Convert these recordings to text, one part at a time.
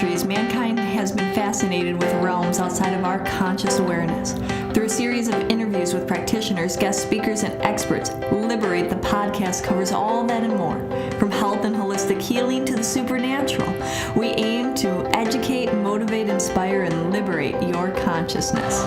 centuries, mankind has been fascinated with realms outside of our conscious awareness. Through a series of interviews with practitioners, guest speakers, and experts, Liberate, the podcast, covers all that and more. From health and holistic healing to the supernatural, we aim to educate, motivate, inspire, and liberate your consciousness.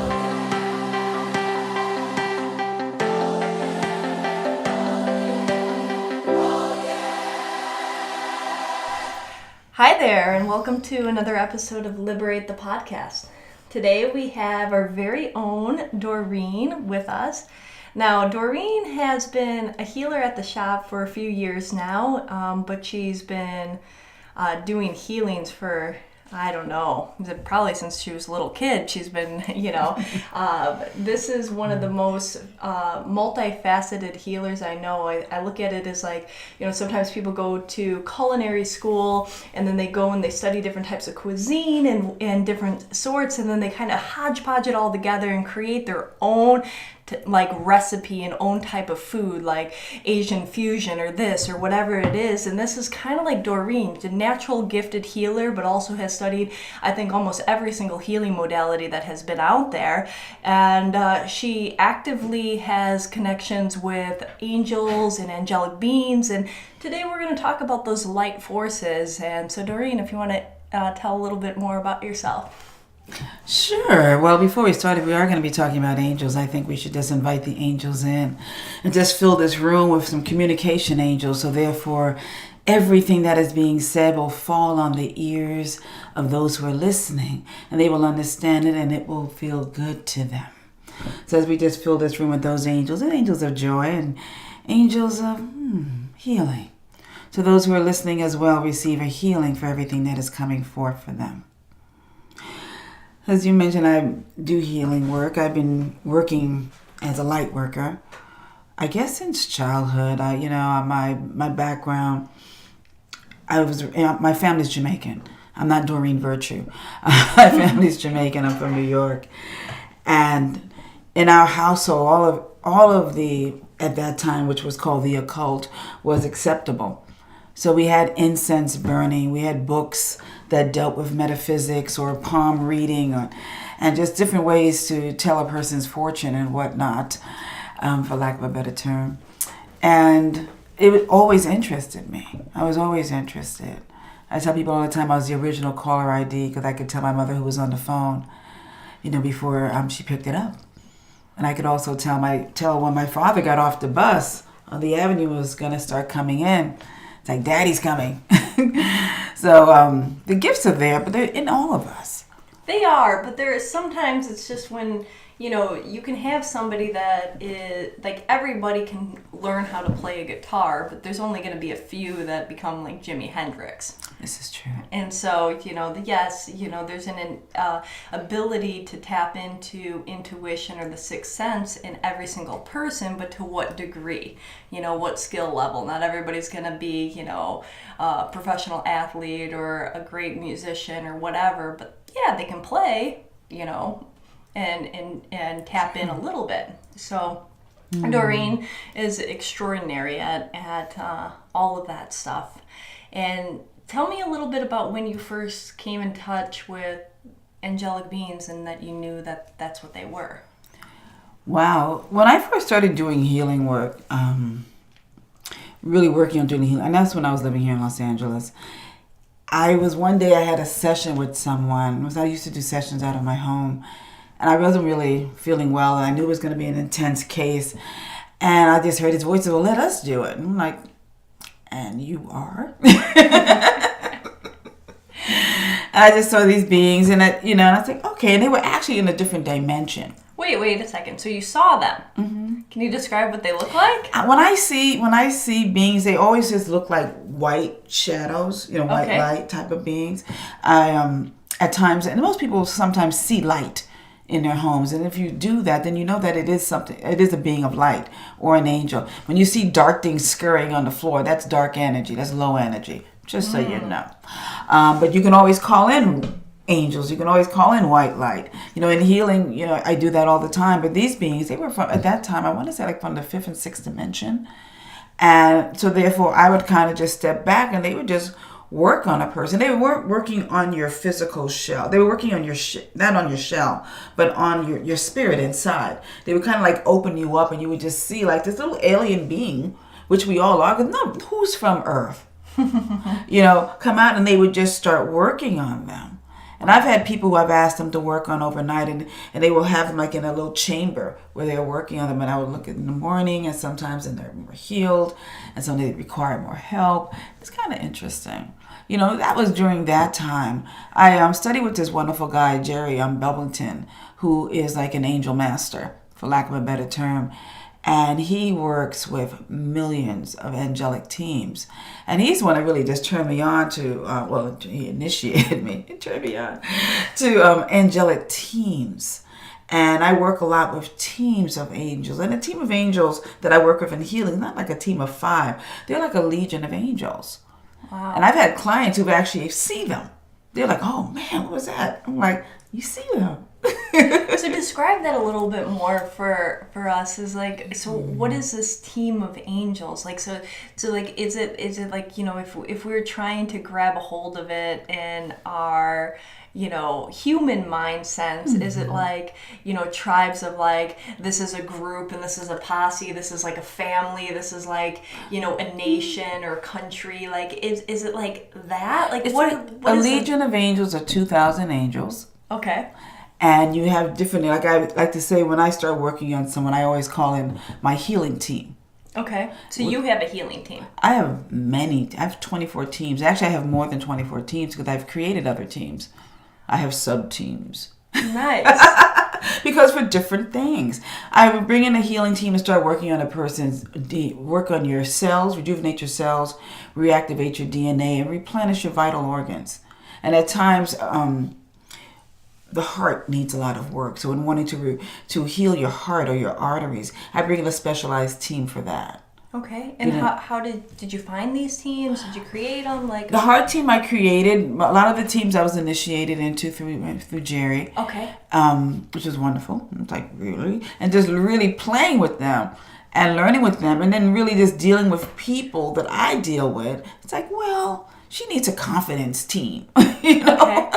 Hi there, and welcome to another episode of Liberate the podcast. Today we have our very own Doreen with us. Now, Doreen has been a healer at the shop for a few years now, but she's been doing healings for, I don't know, probably since she was a little kid. She's been, this is one of the most multifaceted healers I know. I look at it as like, sometimes people go to culinary school and then they go and they study different types of cuisine and different sorts, and then they kind of hodgepodge it all together and create their own recipe and own type of food, like Asian fusion or this or whatever it is. And this is kind of like Doreen, the natural gifted healer, but also has studied, I think, almost every single healing modality that has been out there. And she actively has connections with angels and angelic beings. And today we're going to talk about those light forces. And so, Doreen, if you want to tell a little bit more about yourself. Sure. Well, before we start, if we are going to be talking about angels, I think we should just invite the angels in and just fill this room with some communication angels. So therefore, everything that is being said will fall on the ears of those who are listening, and they will understand it and it will feel good to them. So as we just fill this room with those angels, and angels of joy and angels of healing. So those who are listening as well receive a healing for everything that is coming forth for them. As you mentioned, I do healing work. I've been working as a light worker, I guess, since childhood. My background, my family's Jamaican. I'm not Doreen Virtue. My family's Jamaican. I'm from New York, and in our household, all of the at that time, which was called the occult, was acceptable. So we had incense burning, we had books that dealt with metaphysics or palm reading, and just different ways to tell a person's fortune and whatnot, for lack of a better term. And it always interested me. I was always interested. I tell people all the time I was the original caller ID because I could tell my mother who was on the phone, before she picked it up. And I could also tell when my father got off the bus on the avenue was going to start coming in. It's like, Daddy's coming. So the gifts are there, but they're in all of us. They are, but there is sometimes it's just when, you can have somebody that is, like, everybody can learn how to play a guitar, but there's only going to be a few that become like Jimi Hendrix. This is true. And so, there's an ability to tap into intuition or the sixth sense in every single person, but to what degree? What skill level? Not everybody's going to be, a professional athlete or a great musician or whatever, but yeah, they can play, and tap in a little bit. So Doreen is extraordinary at all of that stuff. And tell me a little bit about when you first came in touch with angelic beings and that you knew that that's what they were. Wow. When I first started doing healing work, really working on doing healing, and that's when I was living here in Los Angeles. One day I had a session with someone. I used to do sessions out of my home, and I wasn't really feeling well, and I knew it was going to be an intense case. And I just heard his voice say, well, let us do it. And I'm like, and you are? And I just saw these beings, and and I was like, okay. And they were actually in a different dimension. Wait a second. So you saw them. Mm-hmm. Can you describe what they look like? When I see beings, they always just look like white shadows, white light type of beings. At times, and most people sometimes see light in their homes, and if you do that, then you know that it is something. It is a being of light or an angel. When you see dark things scurrying on the floor, that's dark energy. That's low energy. Just so you know. But you can always call in angels. You can always call in white light. In healing, I do that all the time. But these beings, they were from, at that time, I want to say like from the 5th and 6th dimension. And so therefore, I would kind of just step back and they would just work on a person. They weren't working on your physical shell. They were working on your not on your shell, but on your spirit inside. They would kind of like open you up, and you would just see like this little alien being, which we all are. Because no, who's from Earth? Come out, and they would just start working on them. And I've had people who I've asked them to work on overnight, and they will have them like in a little chamber where they're working on them. And I would look at in the morning, and sometimes they're more healed, and some they require more help. It's kind of interesting. That was during that time. I studied with this wonderful guy, Jerry Belvington, who is like an angel master, for lack of a better term. And he works with millions of angelic teams. And he's the one that really just turned me on to, he initiated me. He turned me on to angelic teams. And I work a lot with teams of angels. And a team of angels that I work with in healing, not like a team of 5. They're like a legion of angels. Wow. And I've had clients who've actually seen them. They're like, oh man, what was that? I'm like, you see them. So describe that a little bit more for us. Is like, so what is this team of angels like? So like, is it like, if we're trying to grab a hold of it in our human mind sense, is it like, tribes of like, this is a group and this is a posse, this is like a family, this is like, a nation or country, like is it like that? Like, what a is legion of angels are 2,000 angels. Okay. And you have different, like I like to say, when I start working on someone, I always call in my healing team. Okay. So you have a healing team. I have many. I have 24 teams. Actually, I have more than 24 teams because I've created other teams. I have sub-teams. Nice. Because for different things. I would bring in a healing team and start working on a person's, work on your cells, rejuvenate your cells, reactivate your DNA, and replenish your vital organs. And at times, the heart needs a lot of work. So in wanting to heal your heart or your arteries, I bring in a specialized team for that. Okay. And how did you find these teams? Did you create them? Like the heart team I created, a lot of the teams I was initiated into through Jerry. Okay. Which was wonderful. It's like really, and just really playing with them and learning with them, and then really just dealing with people that I deal with. It's like, well, she needs a confidence team. Okay.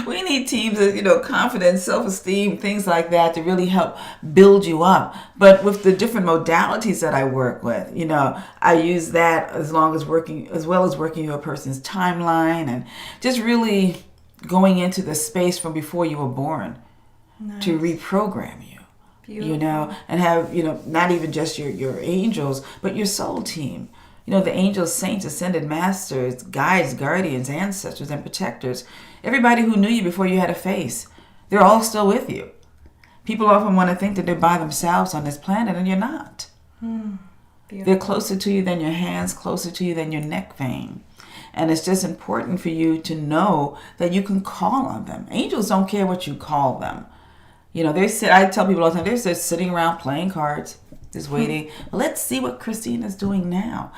We need teams of, confidence, self-esteem, things like that to really help build you up. But with the different modalities that I work with, I use that as well as working with a person's timeline and just really going into the space from before you were born. Nice. To reprogram you. Beautiful. And have, not even just your angels, but your soul team. The angels, saints, ascended masters, guides, guardians, ancestors, and protectors. Everybody who knew you before you had a face. They're all still with you. People often want to think that they're by themselves on this planet, and you're not. They're closer to you than your hands, closer to you than your neck vein. And it's just important for you to know that you can call on them. Angels don't care what you call them. I tell people all the time, they're just sitting around playing cards. Just waiting. Let's see what Christine is doing now.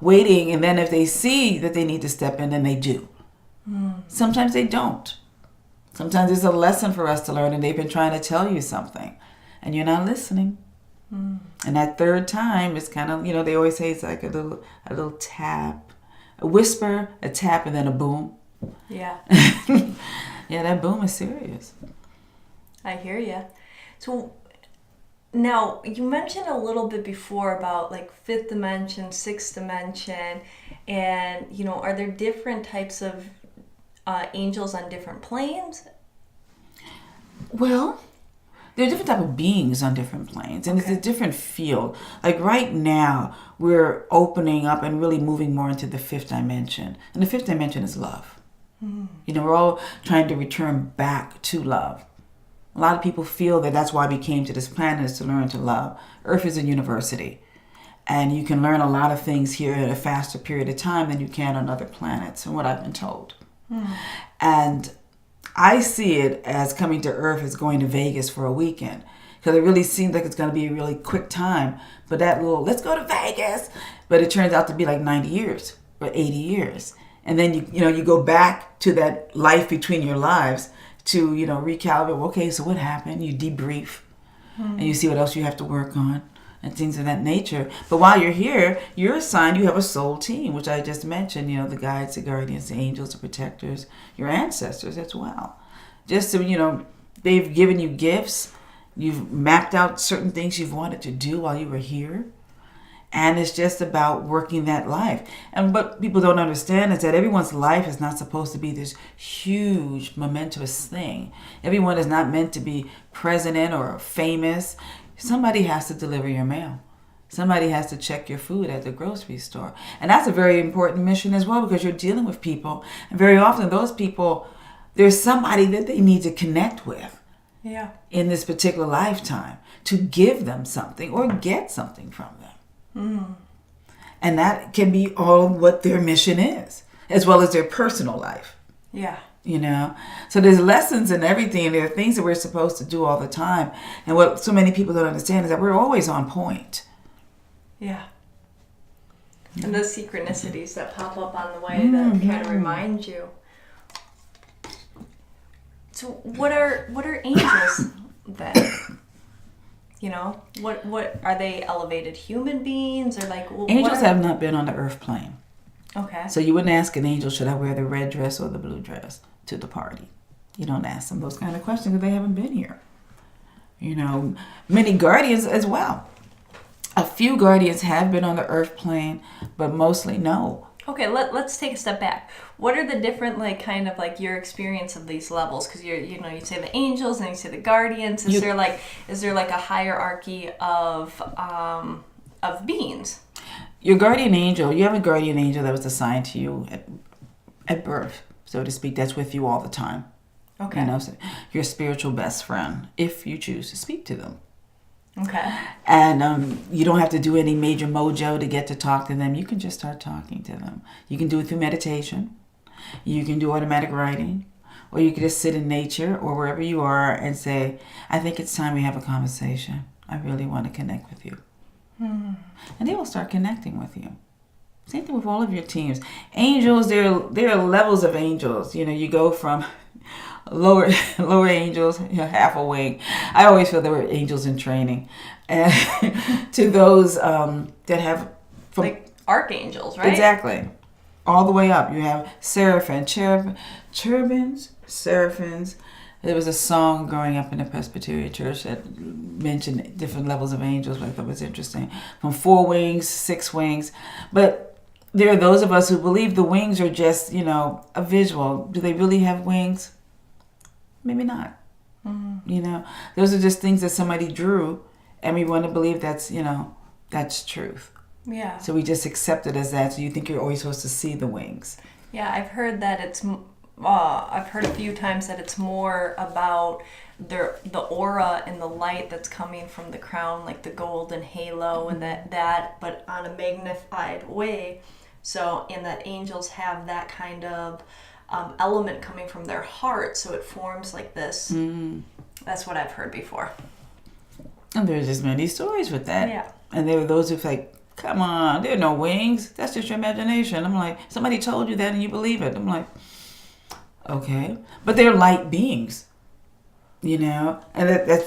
Waiting. And then if they see that they need to step in, then they do. Sometimes they don't. Sometimes there's a lesson for us to learn, and they've been trying to tell you something, and you're not listening. And that third time, it's kind of, they always say it's like a little tap, a whisper, a tap, and then a boom. Yeah. Yeah, that boom is serious. I hear you. So now, you mentioned a little bit before about like 5th dimension, 6th dimension, and, are there different types of angels on different planes? Well, there are different type of beings on different planes, and It's a different field. Like right now, we're opening up and really moving more into the 5th dimension. And the 5th dimension is love. We're all trying to return back to love. A lot of people feel that that's why we came to this planet, is to learn to love. Earth is a university. And you can learn a lot of things here in a faster period of time than you can on other planets, and what I've been told. And I see it as coming to Earth as going to Vegas for a weekend. Because it really seems like it's going to be a really quick time. But that little, let's go to Vegas. But it turns out to be like 90 years or 80 years. And then, you go back to that life between your lives to, recalibrate. Okay, so what happened? You debrief. And you see what else you have to work on. and things of that nature. But while you're here, you're assigned, you have a soul team, which I just mentioned, the guides, the guardians, the angels, the protectors, your ancestors as well. Just so, they've given you gifts. You've mapped out certain things you've wanted to do while you were here. And it's just about working that life. And what people don't understand is that everyone's life is not supposed to be this huge, momentous thing. Everyone is not meant to be president or famous. Somebody has to deliver your mail. Somebody has to check your food at the grocery store. And that's a very important mission as well, because you're dealing with people. And very often those people, there's somebody that they need to connect with. Yeah. In this particular lifetime to give them something or get something from them. And that can be all what their mission is, as well as their personal life. Yeah. So there's lessons in everything. There are things that we're supposed to do all the time. And what so many people don't understand is that we're always on point. Yeah. And the synchronicities that pop up on the way that kind of remind you. So what are angels then? What are they? Elevated human beings, or like angels have not been on the earth plane. Okay. So you wouldn't ask an angel, should I wear the red dress or the blue dress to the party? You don't ask them those kind of questions because they haven't been here. Many guardians as well. A few guardians have been on the earth plane, but mostly no. Okay, let's take a step back. What are the different, your experience of these levels? Because you say the angels and you say the guardians. Is there a hierarchy of beings? Your guardian angel, you have a guardian angel that was assigned to you at birth, so to speak. That's with you all the time. Okay. So your spiritual best friend, if you choose to speak to them. Okay. And you don't have to do any major mojo to get to talk to them. You can just start talking to them. You can do it through meditation. You can do automatic writing. Or you can just sit in nature or wherever you are and say, I think it's time we have a conversation. I really want to connect with you. And they will start connecting with you. Same thing with all of your teams. Angels, there are levels of angels. You go from lower angels, half a wing. I always feel there were angels in training, and to those that have like archangels, right? Exactly, all the way up. You have seraphim, cherubims, seraphims. There was a song growing up in the Presbyterian church that mentioned different levels of angels, which I thought was interesting. From 4 wings, 6 wings, but there are those of us who believe the wings are just, a visual. Do they really have wings? Maybe not. Those are just things that somebody drew, and we want to believe that's truth. Yeah. So we just accept it as that. So you think you're always supposed to see the wings. Yeah, I've heard that I've heard a few times that it's more about the aura and the light that's coming from the crown, like the golden halo, and that, but on a magnified way. So, and that angels have that kind of element coming from their heart, so it forms like this. That's what I've heard before. And there's just many stories with that. Yeah. And there were those who's like, come on, there are no wings. That's just your imagination. I'm like, somebody told you that and you believe it. I'm like, okay. But they're light beings, and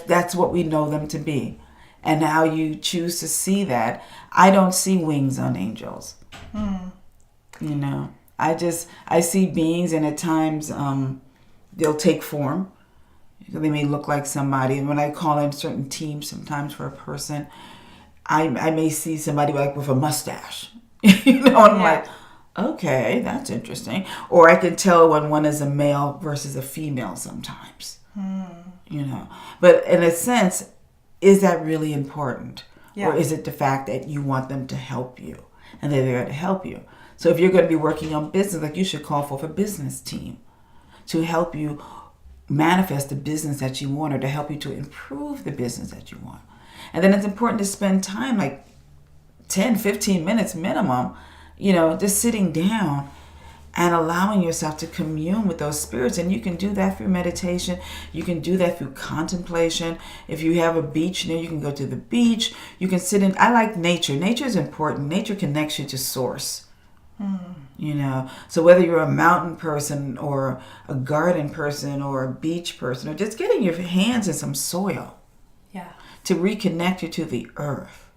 that's what we know them to be. And how you choose to see that. I don't see wings on angels. I see beings, and at times they'll take form. They may look like somebody. And when I call in certain teams sometimes for a person, I may see somebody like with a mustache. I'm like, okay, that's interesting. Or I can tell when one is a male versus a female sometimes. But in a sense, is that really important? Yeah. Or is it the fact that you want them to help you and they're there to help you? So if you're going to be working on business, like you should call for a business team to help you manifest the business that you want, or to help you to improve the business that you want. And then it's important to spend time, like 10, 15 minutes minimum, just sitting down and allowing yourself to commune with those spirits. And you can do that through meditation. You can do that through contemplation. If you have a beach near, you can go to the beach. You can sit in. I like nature. Nature is important. Nature connects you to source. So whether you're a mountain person or a garden person or a beach person, or just getting your hands in some soil, yeah, to reconnect you to the earth,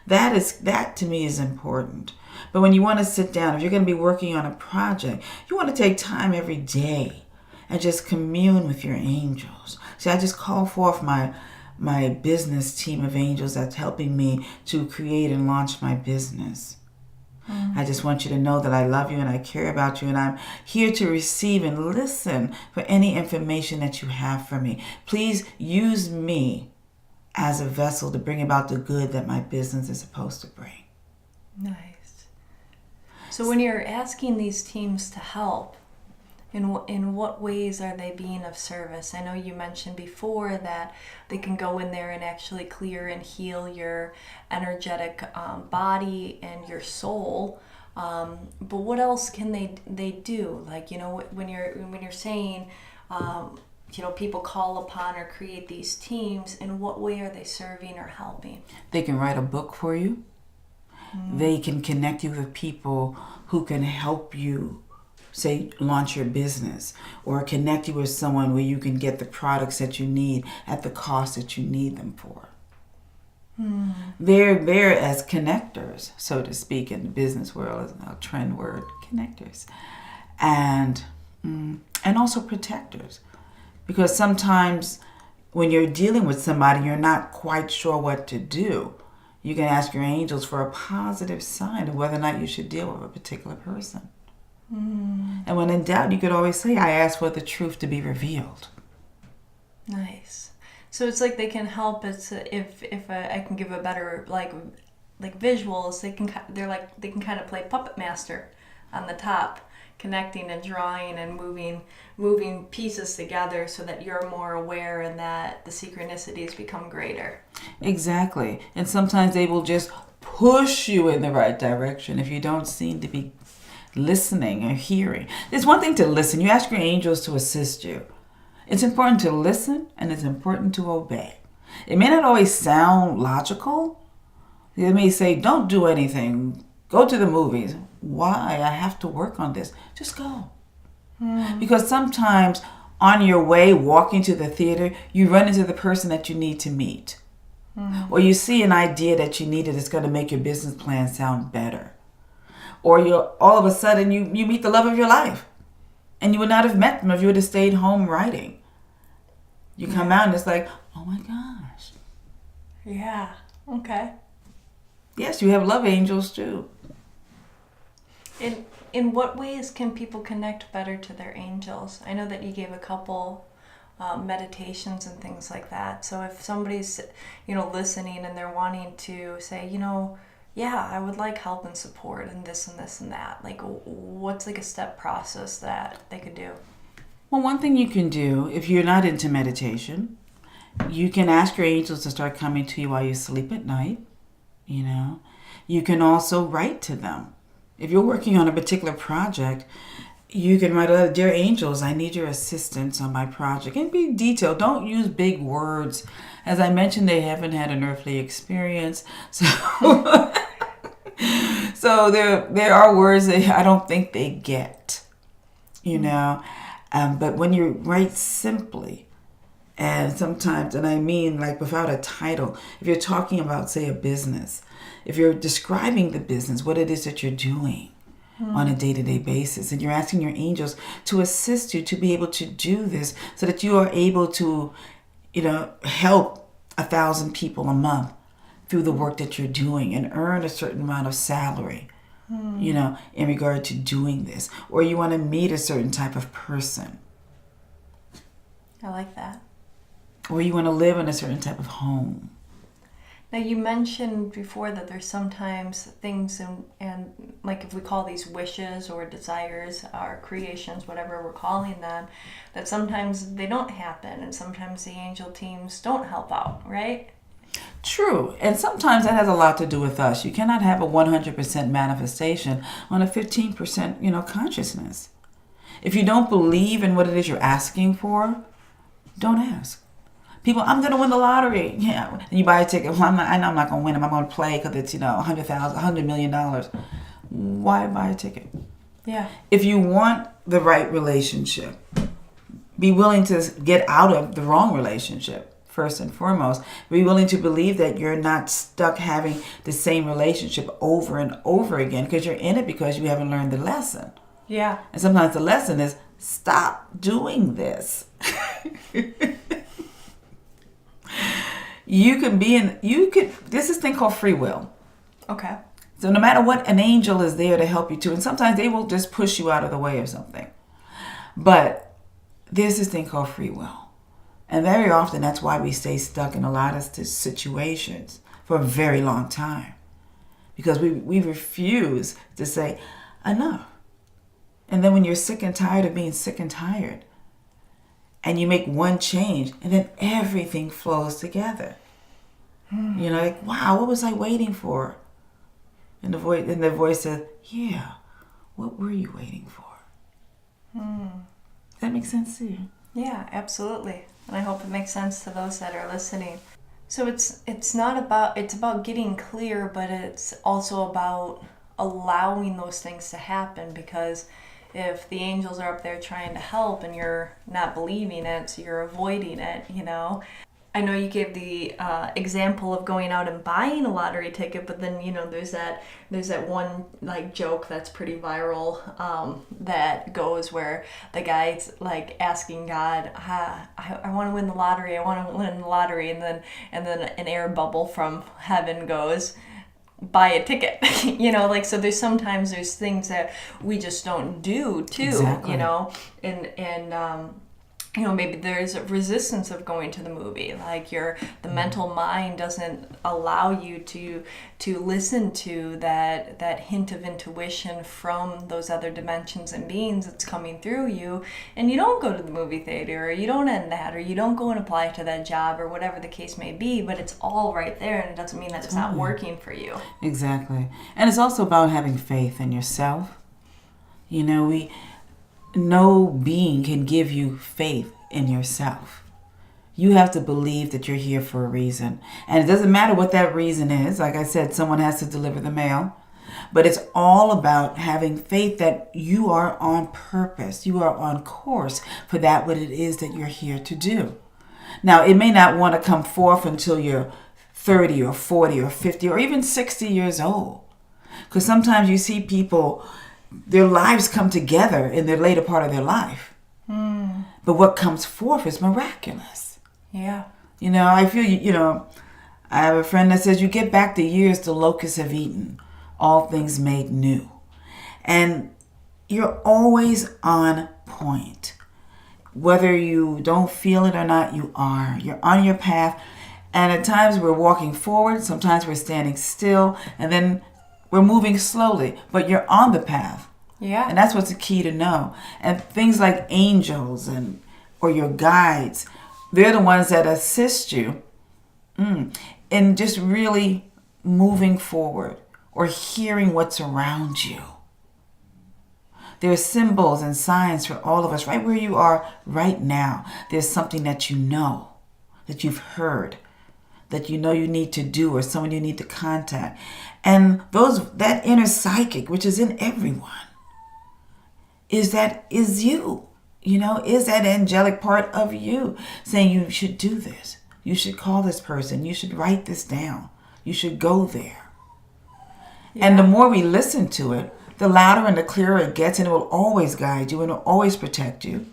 That to me is important. But when you want to sit down, if you're going to be working on a project, you want to take time every day and just commune with your angels. See, I just call forth my business team of angels that's helping me to create and launch my business. I just want you to know that I love you and I care about you, and I'm here to receive and listen for any information that you have for me. Please use me as a vessel to bring about the good that my business is supposed to bring. Nice. So when you're asking these teams to help, in what ways are they being of service? I know you mentioned before that they can go in there and actually clear and heal your energetic body and your soul. But what else can they do? Like, when you're saying, people call upon or create these teams, in what way are they serving or helping? They can write a book for you. They can connect you with people who can help you, say, launch your business, or connect you with someone where you can get the products that you need at the cost that you need them for. They're there as connectors, so to speak, in the business world, is a trend word, connectors. And also protectors. Because sometimes when you're dealing with somebody, you're not quite sure what to do. You can ask your angels for a positive sign of whether or not you should deal with a particular person. And when in doubt, you could always say, I ask for the truth to be revealed. Nice. So it's like they can help. It's if I can give a better like visuals, they can kind of play puppet master on the top, connecting and drawing and moving pieces together so that you're more aware and that the synchronicities become greater. Exactly. And sometimes they will just push you in the right direction if you don't seem to be listening or hearing. It's one thing to listen. You ask your angels to assist you. It's important to listen, and it's important to obey. It may not always sound logical. They may say, don't do anything. Go to the movies. Why? I have to work on this. Just go. Because sometimes on your way walking to the theater, you run into the person that you need to meet. Or you see an idea that you needed that's going to make your business plan sound better. Or all of a sudden you meet the love of your life. And you would not have met them if you would have stayed home writing. You come out and it's like, oh my gosh. Yeah. Okay. Yes, you have love angels too. In what ways can people connect better to their angels? I know that you gave a couple meditations and things like that. So if somebody's, listening and they're wanting to say, yeah, I would like help and support and this and this and that. Like, what's like a step process that they could do? Well, one thing you can do, if you're not into meditation, you can ask your angels to start coming to you while you sleep at night. You can also write to them. If you're working on a particular project, you can write, dear angels, I need your assistance on my project. And be detailed. Don't use big words. As I mentioned, they haven't had an earthly experience. So so there are words that I don't think they get, But when you write simply, and sometimes, and I mean like without a title, if you're talking about, say, a business, if you're describing the business, what it is that you're doing on a day-to-day basis, and you're asking your angels to assist you to be able to do this so that you are able to, help 1,000 people a month through the work that you're doing and earn a certain amount of salary, in regard to doing this. Or you want to meet a certain type of person. I like that. Or you want to live in a certain type of home. Now, you mentioned before that there's sometimes things and like if we call these wishes or desires or creations, whatever we're calling them, that sometimes they don't happen and sometimes the angel teams don't help out, right? True. And sometimes that has a lot to do with us. You cannot have a 100% manifestation on a 15%, consciousness. If you don't believe in what it is you're asking for, don't ask. People, I'm going to win the lottery. Yeah. And you buy a ticket. Well, I know I'm not going to win them. I'm going to play because it's, $100 million. Why buy a ticket? Yeah. If you want the right relationship, be willing to get out of the wrong relationship first and foremost. Be willing to believe that you're not stuck having the same relationship over and over again, because you're in it because you haven't learned the lesson. Yeah. And sometimes the lesson is stop doing this. There's this thing called free will. Okay. So no matter what, an angel is there to help you too. And sometimes they will just push you out of the way of something. But there's this thing called free will. And very often that's why we stay stuck in a lot of situations for a very long time. Because we refuse to say, enough. And then when you're sick and tired of being sick and tired, and you make one change, and then everything flows together. You know, like, wow, what was I waiting for? And the voice says, yeah, what were you waiting for? Does that make sense to you? Yeah, absolutely. And I hope it makes sense to those that are listening. So it's about getting clear, but it's also about allowing those things to happen, because if the angels are up there trying to help and you're not believing it, so you're avoiding it, you know. I know you gave the example of going out and buying a lottery ticket, but then, you know, there's that one like joke that's pretty viral that goes where the guy's like asking God, I want to win the lottery, and then an air bubble from heaven goes, buy a ticket. You know, like, so there's things that we just don't do too. Exactly. You know, and you know, maybe there's a resistance of going to the movie. Like the mental mind doesn't allow you to listen to that hint of intuition from those other dimensions and beings that's coming through you, and you don't go to the movie theater, or you don't end that, or you don't go and apply to that job, or whatever the case may be, but it's all right there, and it doesn't mean that it's not working for you. Exactly. And it's also about having faith in yourself. You know, no being can give you faith in yourself. You have to believe that you're here for a reason. And it doesn't matter what that reason is. Like I said, someone has to deliver the mail. But it's all about having faith that you are on purpose. You are on course for that what it is that you're here to do. Now, it may not want to come forth until you're 30 or 40 or 50 or even 60 years old. Because sometimes you see people, their lives come together in the later part of their life. But what comes forth is miraculous. Yeah. You know, I feel, you know, I have a friend that says, you get back the years the locusts have eaten, all things made new. And you're always on point. Whether you don't feel it or not, you are. You're on your path. And at times we're walking forward, sometimes we're standing still, and then we're moving slowly, but you're on the path. Yeah. And that's what's the key to know. And things like angels or your guides, they're the ones that assist you in just really moving forward or hearing what's around you. There's symbols and signs for all of us right where you are right now. There's something that you know, that you've heard, that you know you need to do, or someone you need to contact. And that inner psychic, which is in everyone, is you, you know, is that angelic part of you saying you should do this, you should call this person, you should write this down, you should go there. Yeah. And the more we listen to it, the louder and the clearer it gets, and it will always guide you and it will always protect you.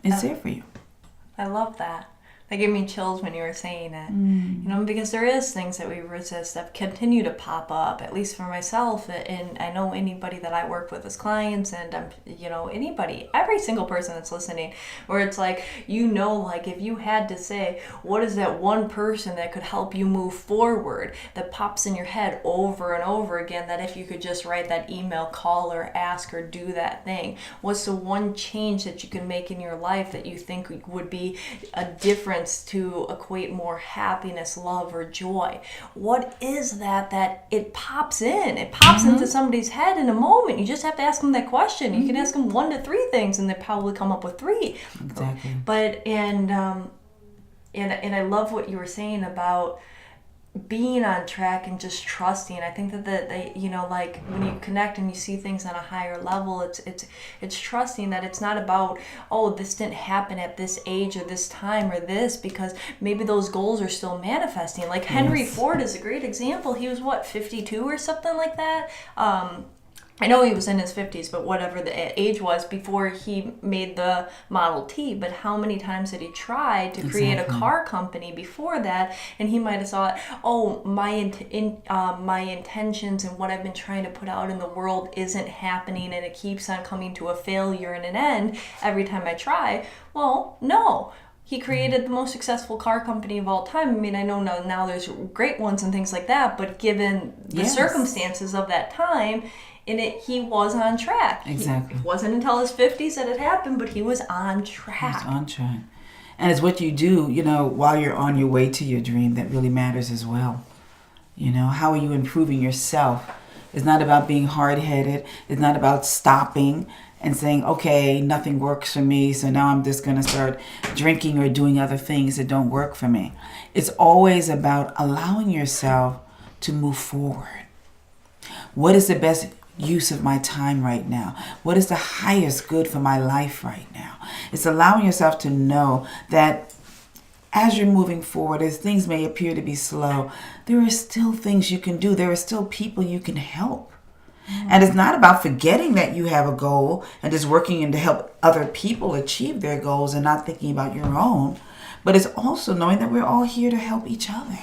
It's there for you. I love that. That gave me chills when you were saying it. You know, because there is things that we resist that continue to pop up, at least for myself. And I know anybody that I work with as clients, and you know, anybody, every single person that's listening, where it's like, you know, like if you had to say, what is that one person that could help you move forward, that pops in your head over and over again, that if you could just write that email, call or ask or do that thing, what's the one change that you can make in your life that you think would be a difference to equate more happiness, love, or joy? What is that it pops in? It pops into somebody's head in a moment. You just have to ask them that question. You can ask them 1 to 3 things, and they probably come up with 3. Exactly. But and I love what you were saying about being on track and just trusting. I think that they, like when you connect and you see things on a higher level, it's trusting that it's not about, oh, this didn't happen at this age or this time or this, because maybe those goals are still manifesting. Like Henry Ford is a great example. He was 52 or something like that. I know he was in his 50s, but whatever the age was before he made the Model T. But how many times did he try to create a car company before that? And he might have thought, oh, my intentions and what I've been trying to put out in the world isn't happening, and it keeps on coming to a failure and an end every time I try. Well, no. He created the most successful car company of all time. I mean, I know now there's great ones and things like that, but given the circumstances of that time, he was on track. Exactly. It wasn't until his 50s that it happened, but he was on track. He was on track. And it's what you do, while you're on your way to your dream that really matters as well. How are you improving yourself? It's not about being hard-headed. It's not about stopping and saying, okay, nothing works for me, so now I'm just going to start drinking or doing other things that don't work for me. It's always about allowing yourself to move forward. What is the best use of my time right now? What is the highest good for my life right now? It's allowing yourself to know that as you're moving forward, as things may appear to be slow, there are still things you can do. There are still people you can help. And it's not about forgetting that you have a goal and just working in to help other people achieve their goals and not thinking about your own. But it's also knowing that we're all here to help each other.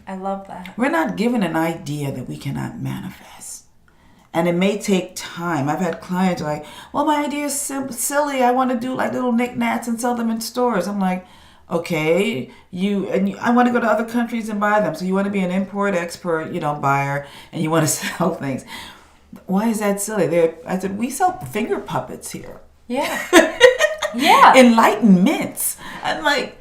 I love that. We're not given an idea that we cannot manifest. And it may take time. I've had clients like, well, my idea is silly. I want to do like little knickknacks and sell them in stores. I'm like, okay, I want to go to other countries and buy them. So you want to be an import-export, buyer, and you want to sell things. Why is that silly? I said, we sell finger puppets here. Yeah. Yeah. Enlightenments. I'm like,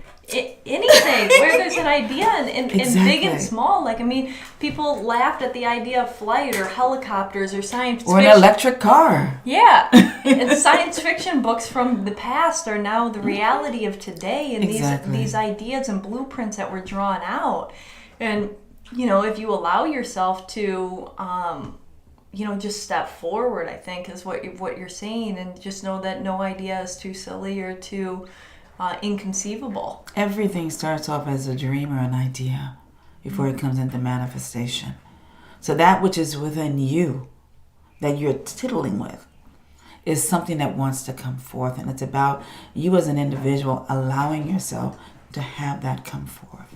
anything where there's an idea and Exactly. big and small. Like, I mean, people laughed at the idea of flight or helicopters or science fiction. Or an electric car. Yeah. And science fiction books from the past are now the reality of today. And Exactly. these ideas and blueprints that were drawn out. And, if you allow yourself to, just step forward, I think is what you're saying. And just know that no idea is too silly or too inconceivable. Everything starts off as a dream or an idea before it comes into manifestation. So that which is within you that you're tiddling with is something that wants to come forth. And it's about you as an individual allowing yourself to have that come forth.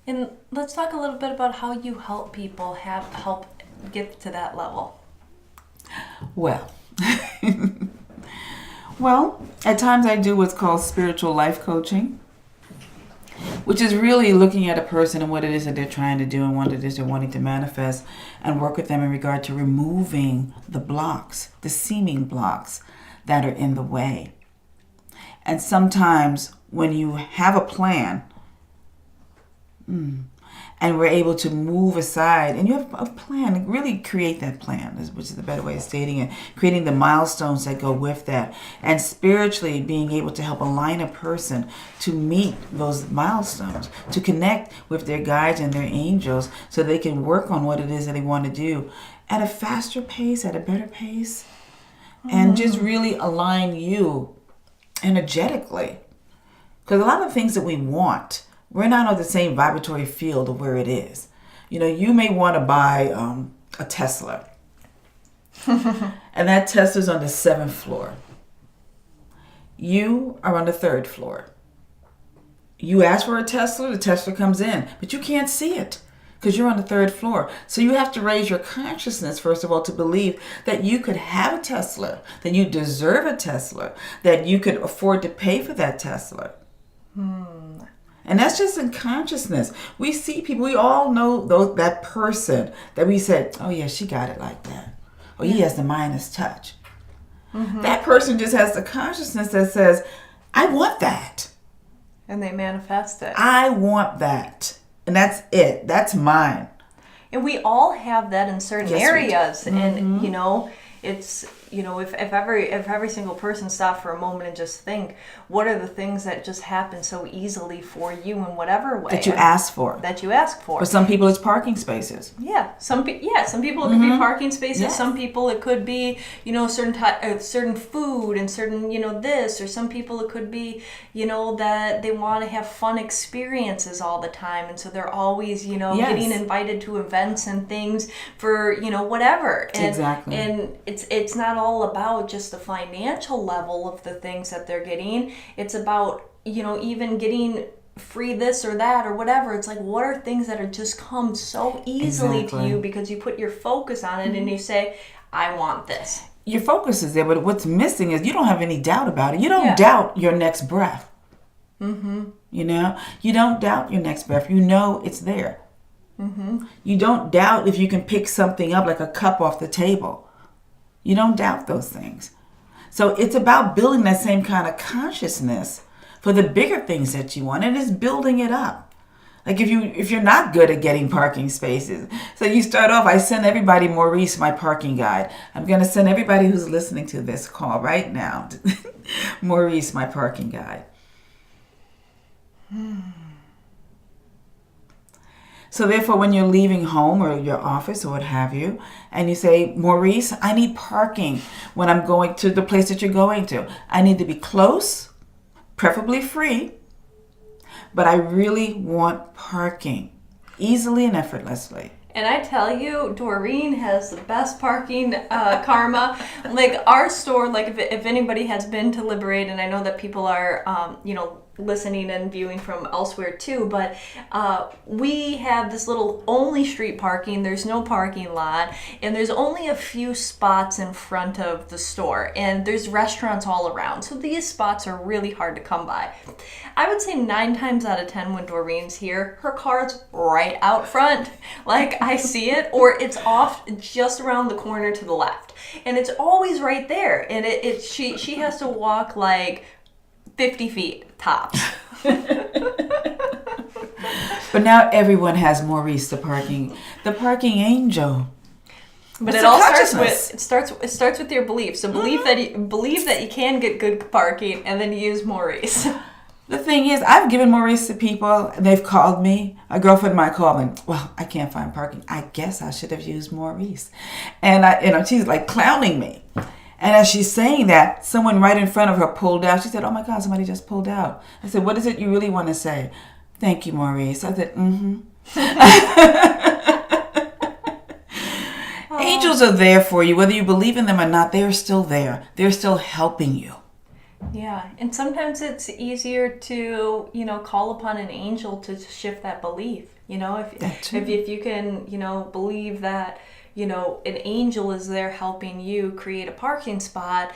And let's talk a little bit about how you help people help get to that level. Well, at times I do what's called spiritual life coaching, which is really looking at a person and what it is that they're trying to do and what it is they're wanting to manifest, and work with them in regard to removing the blocks, the seeming blocks that are in the way. And sometimes when you have a plan, and we're able to move aside, and you have a plan, really create that plan, which is the better way of stating it, creating the milestones that go with that, and spiritually being able to help align a person to meet those milestones, to connect with their guides and their angels so they can work on what it is that they want to do at a faster pace, at a better pace, and just really align you energetically. Because a lot of things that we want, we're not on the same vibratory field of where it is. You may want to buy a Tesla. And that Tesla's on the 7th floor. You are on the 3rd floor. You ask for a Tesla, the Tesla comes in. But you can't see it because you're on the 3rd floor. So you have to raise your consciousness, first of all, to believe that you could have a Tesla, that you deserve a Tesla, that you could afford to pay for that Tesla. And that's just in consciousness. We see people, we all know that person that we said, oh yeah, she got it like that. Or he has the Midas touch. That person just has the consciousness that says, I want that. And they manifest it. I want that. And that's it. That's mine. And we all have that in certain areas. And, it's, if every single person stopped for a moment and just think, what are the things that just happen so easily for you in whatever way that you ask for. For some people, it's parking spaces. Some people it could be parking spaces. Yes. Some people it could be certain food and certain this, or some people it could be that they want to have fun experiences all the time, and so they're always getting invited to events and things for whatever. And, exactly. And it's not all about just the financial level of the things that they're getting. It's about even getting free this or that or whatever. It's like, what are things that are just come so easily to you because you put your focus on it and you say, I want this. Your focus is there, but what's missing is you don't have any doubt about it. You don't doubt your next breath. Mm-hmm. You don't doubt your next breath. You know it's there. Mm-hmm. You don't doubt if you can pick something up like a cup off the table. You don't doubt those things. So it's about building that same kind of consciousness for the bigger things that you want, and it's building it up. Like if you're not good at getting parking spaces, so you start off, I send everybody Maurice, my parking guide. I'm going to send everybody who's listening to this call right now, Maurice, my parking guide. So therefore, when you're leaving home or your office or what have you, and you say, Maurice, I need parking when I'm going to the place that you're going to. I need to be close, preferably free, but I really want parking easily and effortlessly. And I tell you, Doreen has the best parking karma. Like our store, like if anybody has been to Liberate, and I know that people are, listening and viewing from elsewhere too, but we have this little only street parking. There's no parking lot, and there's only a few spots in front of the store, and there's restaurants all around. So these spots are really hard to come by. I would say 9 times out of 10 when Doreen's here, her car's right out front. Like I see it, or it's off just around the corner to the left. And it's always right there. And she has to walk like 50 feet tops. But now everyone has Maurice, the parking angel. But it all starts with your belief. So believe that you can get good parking, and then use Maurice. The thing is, I've given Maurice to people, and they've called me. A girlfriend might call me, well, I can't find parking. I guess I should have used Maurice. And she's like clowning me. And as she's saying that, someone right in front of her pulled out. She said, oh my God, somebody just pulled out. I said, what is it you really want to say? Thank you, Maurice. I said, Angels are there for you. Whether you believe in them or not, they're still there. They're still helping you. Yeah, and sometimes it's easier to, call upon an angel to shift that belief. If you can, believe that, an angel is there helping you create a parking spot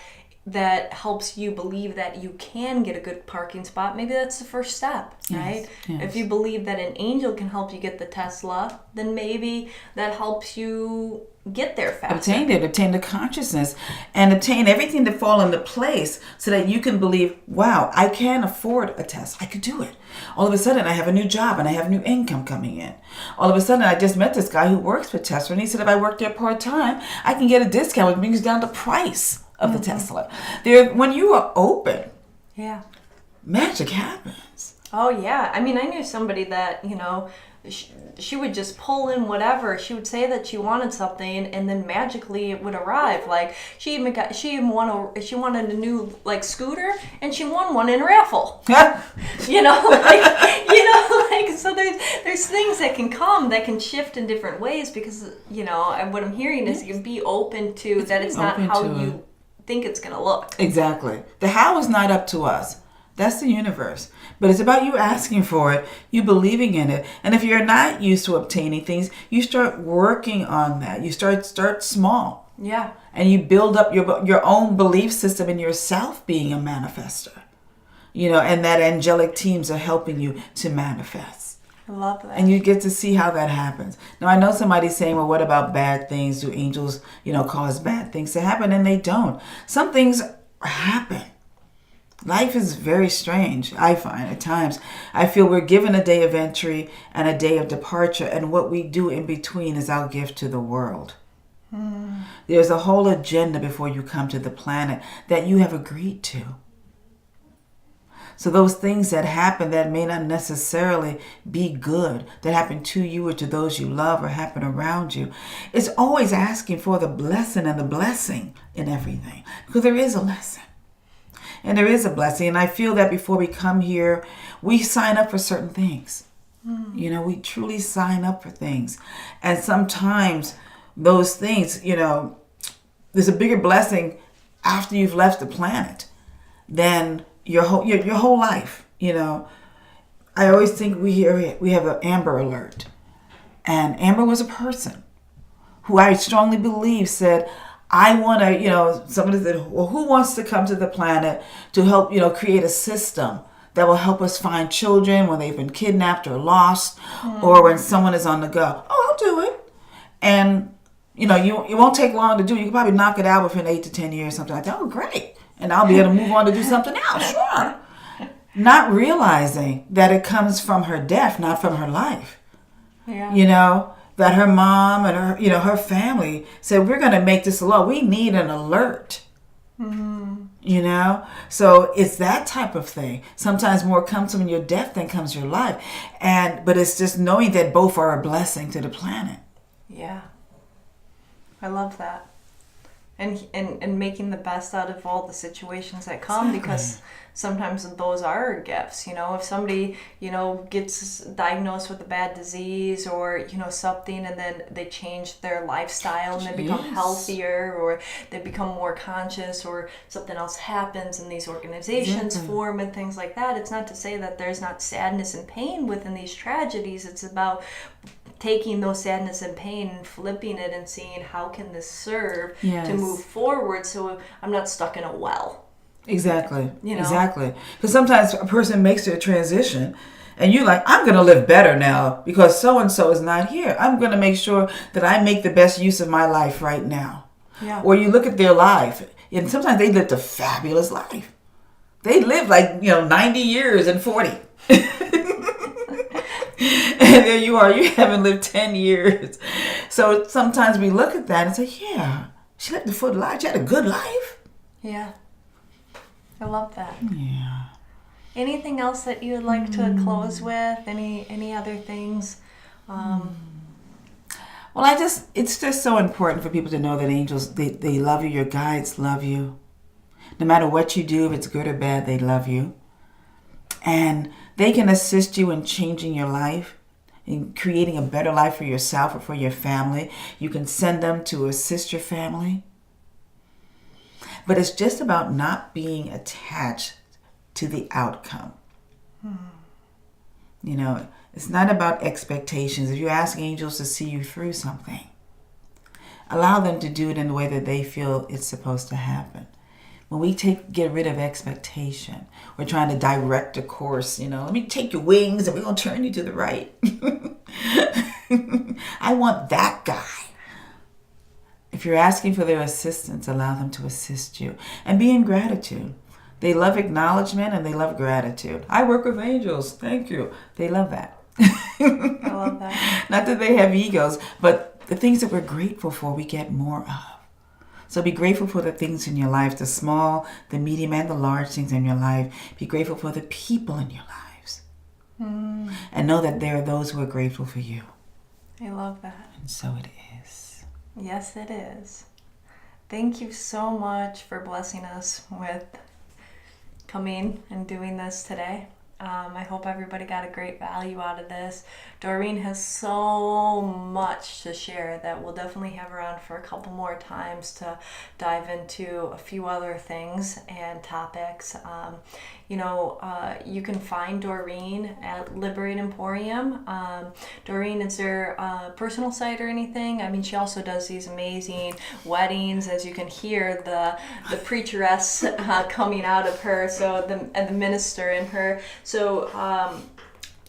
that helps you believe that you can get a good parking spot, maybe that's the first step, right? Yes. If you believe that an angel can help you get the Tesla, then maybe that helps you get there faster. Obtain the consciousness and obtain everything to fall into place so that you can believe, wow, I can afford a Tesla. I could do it. All of a sudden, I have a new job and I have new income coming in. All of a sudden, I just met this guy who works for Tesla, and he said if I work there part-time, I can get a discount, which brings down the price of the Tesla. When you are open, magic happens. Oh, yeah. I mean, I knew somebody that, she would just pull in whatever. She would say that she wanted something, and then magically it would arrive. Like she wanted a new scooter, and she won one in a raffle. So there's things that can come that can shift in different ways because what I'm hearing is you can be open to that. It's not how you think it's going to look. Exactly. The how is not up to us. That's the universe. But it's about you asking for it, you believing in it. And if you're not used to obtaining things, you start working on that. You start small. Yeah. And you build up your own belief system in yourself being a manifester. And that angelic teams are helping you to manifest. I love that. And you get to see how that happens. Now, I know somebody's saying, well, what about bad things? Do angels, cause bad things to happen? And they don't. Some things happen. Life is very strange, I find, at times. I feel we're given a day of entry and a day of departure, and what we do in between is our gift to the world. There's a whole agenda before you come to the planet that you have agreed to. So those things that happen that may not necessarily be good, that happen to you or to those you love or happen around you, it's always asking for the blessing and the blessing in everything. Because there is a lesson. And there is a blessing. And I feel that before we come here, we sign up for certain things. You know, we truly sign up for things. And sometimes those things, you know, there's a bigger blessing after you've left the planet than your whole life. You know, I always think we have an Amber Alert, and Amber was a person who I strongly believe said, I want to, you know, somebody said, well, who wants to come to the planet to help, you know, create a system that will help us find children when they've been kidnapped or lost, or when someone is on the go. Oh, I'll do it. And, you know, it won't take long to do. You can probably knock it out within 8 to 10 years, something like that. Oh, great. And I'll be able to move on to do something else. Sure. Not realizing that it comes from her death, not from her life. Yeah. You know, that her mom and her, you know, her family said, we're going to make this a law. We need an alert. You know, so it's that type of thing. Sometimes more comes from your death than comes your life, but it's just knowing that both are a blessing to the planet. Yeah, I love that, and making the best out of all the situations that come, because sometimes those are gifts. You know, if somebody, you know, gets diagnosed with a bad disease or, you know, something, and then they change their lifestyle and they become healthier, or they become more conscious, or something else happens and these organizations form and things like that. It's not to say that there's not sadness and pain within these tragedies. It's about taking those sadness and pain and flipping it and seeing how can this serve to move forward, so I'm not stuck in a well. Exactly. You know? Exactly. Because sometimes a person makes their transition and you're like, I'm going to live better now because so-and-so is not here. I'm going to make sure that I make the best use of my life right now. Yeah. Or you look at their life, and sometimes they lived a fabulous life. They lived like, you know, 90 years and 40. And there you are, you haven't lived 10 years. So sometimes we look at that and say, yeah, she lived a full life. She had a good life. Yeah. I love that. Yeah. Anything else that you would like to close with? Any other things? Well, it's just so important for people to know that angels, they love you. Your guides love you. No matter what you do, if it's good or bad, they love you. And they can assist you in changing your life, in creating a better life for yourself or for your family. You can send them to assist your family. But it's just about not being attached to the outcome. You know, it's not about expectations. If you ask angels to see you through something, allow them to do it in the way that they feel it's supposed to happen. When we get rid of expectation, we're trying to direct a course, you know, let me take your wings and we're going to turn you to the right. I want that guy. If you're asking for their assistance, allow them to assist you. And be in gratitude. They love acknowledgement and they love gratitude. I work with angels. Thank you. They love that. I love that. Not that they have egos, but the things that we're grateful for, we get more of. So be grateful for the things in your life, the small, the medium, and the large things in your life. Be grateful for the people in your lives. And know that there are those who are grateful for you. I love that. And so it is. Yes, it is. Thank you so much for blessing us with coming and doing this today. I hope everybody got a great value out of this. Doreen has so much to share that we'll definitely have her on for a couple more times to dive into a few other things and topics. You can find Doreen at Liberate Emporium. Doreen, is there a personal site or anything? I mean, she also does these amazing weddings, as you can hear the preacheress coming out of her, so the minister in her. So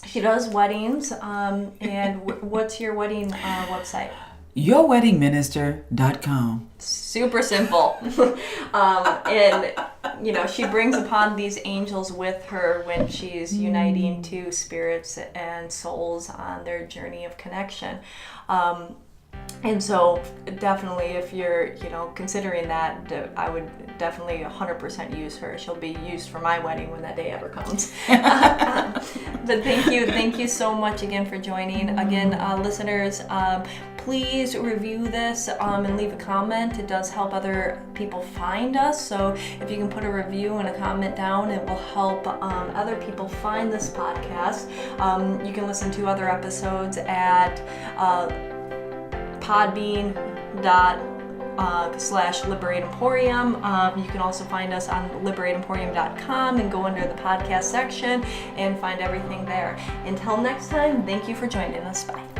she does weddings, and what's your wedding website? yourweddingminister.com. Super simple. And she brings upon these angels with her when she's uniting two spirits and souls on their journey of connection. And so definitely if you're, considering that, I would definitely 100% use her. She'll be used for my wedding when that day ever comes. But thank you so much again for joining. Again, listeners, please review this and leave a comment. It does help other people find us. So if you can put a review and a comment down, it will help other people find this podcast. You can listen to other episodes at podbean.com/Liberate Emporium. You can also find us on liberateemporium.com and go under the podcast section and find everything there. Until next time, thank you for joining us. Bye.